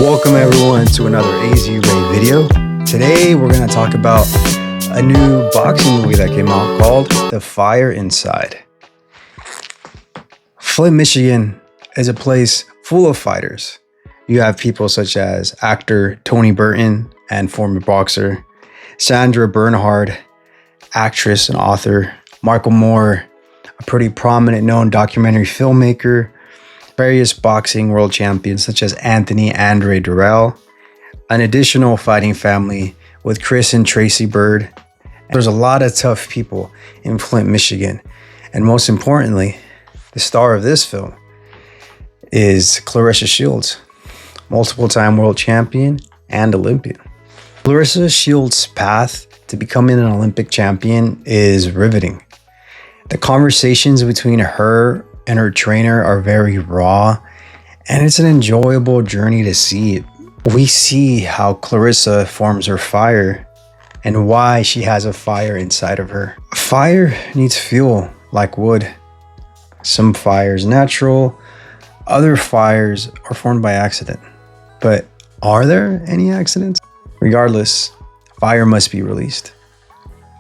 Welcome everyone to another AZ Ray video. Today we're going to talk about a new boxing movie that came out called The Fire Inside. Flint, Michigan is a place full of fighters. You have people such as actor Tony Burton and former boxer Sandra Bernhard, actress and author Michael Moore, a pretty prominent known documentary filmmaker, various boxing world champions such as Anthony Andre Durrell, an additional fighting family with Chris and Tracy Bird. There's a lot of tough people in Flint, Michigan. And most importantly, the star of this film is Claressa Shields, multiple-time world champion and Olympian. Claressa Shields' path to becoming an Olympic champion is riveting. The conversations between her and her trainer are very raw, and it's an enjoyable journey to see. We see how Claressa forms her fire and why she has a fire inside of her. Fire needs fuel like wood. Some fires natural, other fires are formed by accident. But are there any accidents? Regardless, fire must be released.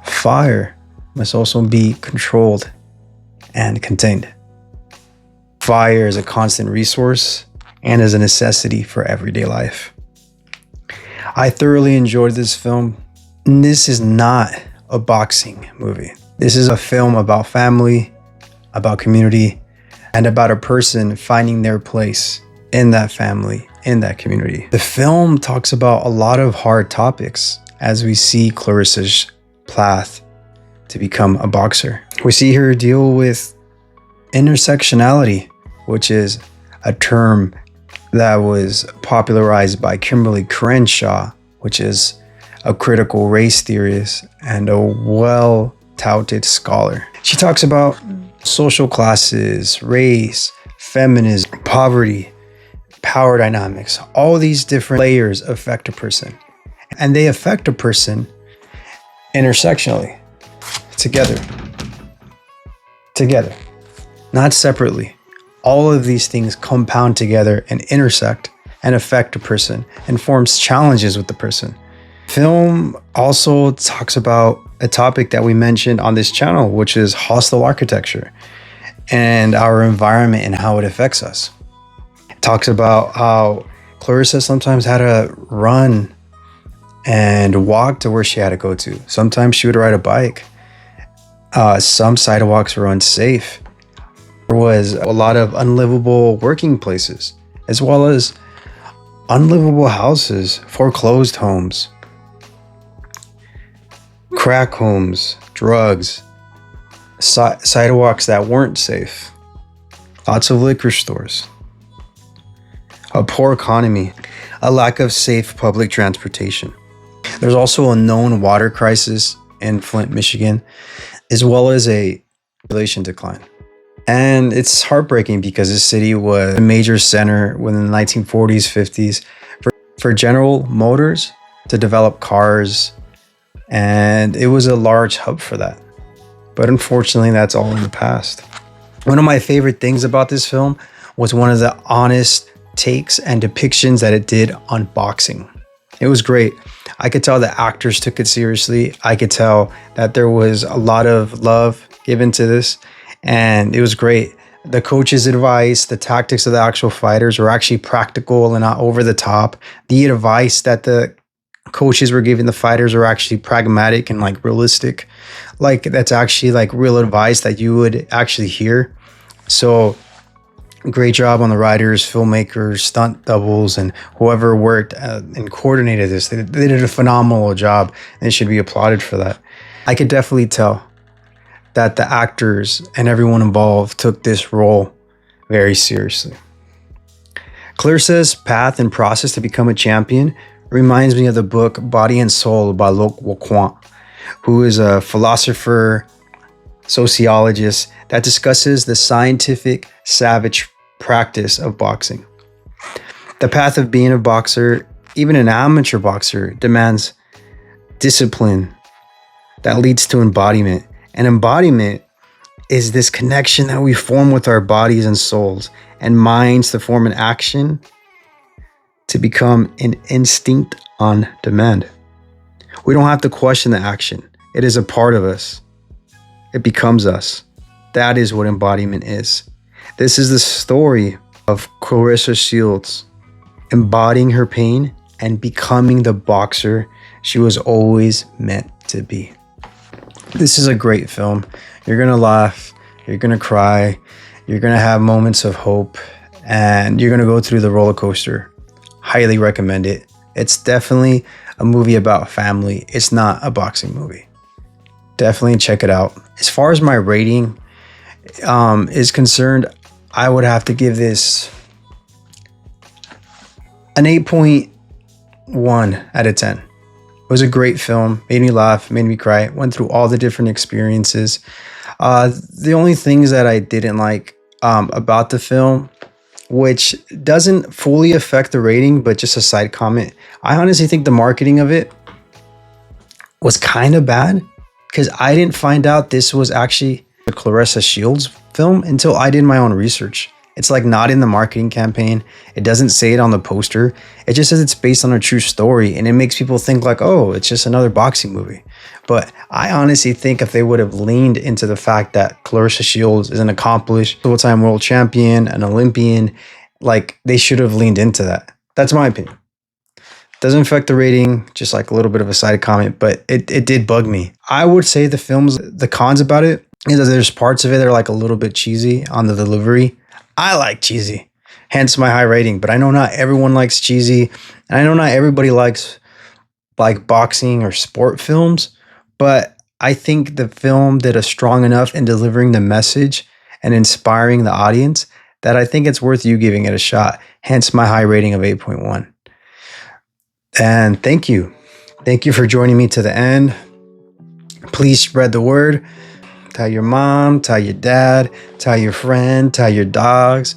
Fire must also be controlled and contained. Fire is a constant resource and is a necessity for everyday life. I thoroughly enjoyed this film. This is not a boxing movie. This is a film about family, about community, and about a person finding their place in that family, in that community. The film talks about a lot of hard topics as we see Claressa's path to become a boxer. We see her deal with intersectionality, which is a term that was popularized by Kimberlé Crenshaw, which is a critical race theorist and a well-touted scholar. She talks about social classes, race, feminism, poverty, power dynamics. All these different layers affect a person, and they affect a person intersectionally, together, not separately. All of these things compound together and intersect and affect a person and forms challenges with the person. Film also talks about a topic that we mentioned on this channel, which is hostile architecture and our environment and how it affects us. It talks about how Claressa sometimes had to run and walk to where she had to go to. Sometimes she would ride a bike. Some sidewalks were unsafe. There was a lot of unlivable working places, as well as unlivable houses, foreclosed homes, crack homes, drugs, sidewalks that weren't safe, lots of liquor stores, a poor economy, a lack of safe public transportation. There's also a known water crisis in Flint, Michigan, as well as a population decline. And it's heartbreaking because this city was a major center within the 1940s, 50s for General Motors to develop cars. And it was a large hub for that. But unfortunately, that's all in the past. One of my favorite things about this film was one of the honest takes and depictions that it did on boxing. It was great. I could tell the actors took it seriously. I could tell that there was a lot of love given to this. And it was great. The coach's advice, the tactics of the actual fighters were actually practical and not over the top. The advice that the coaches were giving the fighters were actually pragmatic and like realistic. Like that's actually like real advice that you would actually hear. So great job on the writers, filmmakers, stunt doubles, and whoever worked and coordinated this. They did a phenomenal job and should be applauded for that. I could definitely tell that the actors and everyone involved took this role very seriously. Claressa's path and process to become a champion reminds me of the book Body and Soul by Loic Wacquant, who is a philosopher, sociologist that discusses the scientific, savage practice of boxing. The path of being a boxer, even an amateur boxer, demands discipline that leads to embodiment. And embodiment is this connection that we form with our bodies and souls and minds to form an action to become an instinct on demand. We don't have to question the action. It is a part of us. It becomes us. That is what embodiment is. This is the story of Claressa Shields embodying her pain and becoming the boxer she was always meant to be. This is a great film. You're gonna laugh, you're gonna cry, you're gonna have moments of hope, and you're gonna go through the roller coaster. Highly recommend it. It's definitely a movie about family. It's not a boxing movie. Definitely check it out. As far as my rating is concerned, I would have to give this an 8.1 out of 10. It was a great film, made me laugh, made me cry, went through all the different experiences. The only things that I didn't like about the film, which doesn't fully affect the rating, but just a side comment, I honestly think the marketing of it was kind of bad, because I didn't find out this was actually a Claressa Shields film until I did my own research. It's like not in the marketing campaign. It doesn't say it on the poster. It just says it's based on a true story, and it makes people think like, oh, it's just another boxing movie. But I honestly think if they would have leaned into the fact that Claressa Shields is an accomplished full-time world champion, an Olympian, like they should have leaned into that. That's my opinion. Doesn't affect the rating, just like a little bit of a side comment, but it did bug me. I would say the cons about it is that there's parts of it that are like a little bit cheesy on the delivery. I like cheesy, hence my high rating, but I know not everyone likes cheesy, and I know not everybody likes like boxing or sport films, but I think the film did a strong enough in delivering the message and inspiring the audience that I think it's worth you giving it a shot, hence my high rating of 8.1. And thank you. Thank you for joining me to the end. Please spread the word. Tell your mom, tell your dad, tell your friend, tell your dogs.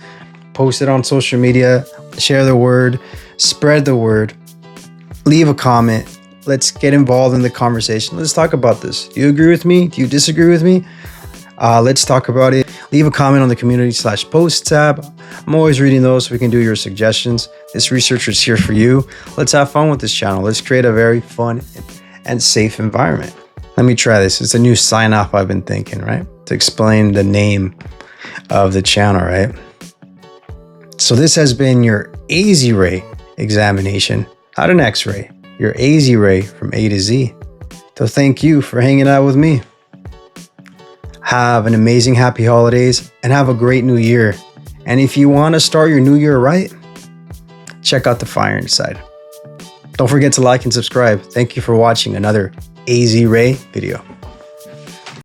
Post it on social media. Share the word. Spread the word. Leave a comment. Let's get involved in the conversation. Let's talk about this. Do you agree with me? Do you disagree with me? Let's talk about it. Leave a comment on the community/post tab. I'm always reading those so we can do your suggestions. This researcher is here for you. Let's have fun with this channel. Let's create a very fun and safe environment. Let me try this. It's a new sign off I've been thinking, right? To explain the name of the channel, right? So this has been your AZ Ray examination, not an X-ray. Your AZ Ray from A to Z. So thank you for hanging out with me. Have an amazing happy holidays and have a great new year. And if you want to start your new year right, check out the Fire Inside. Don't forget to like and subscribe. Thank you for watching another AZ Ray video.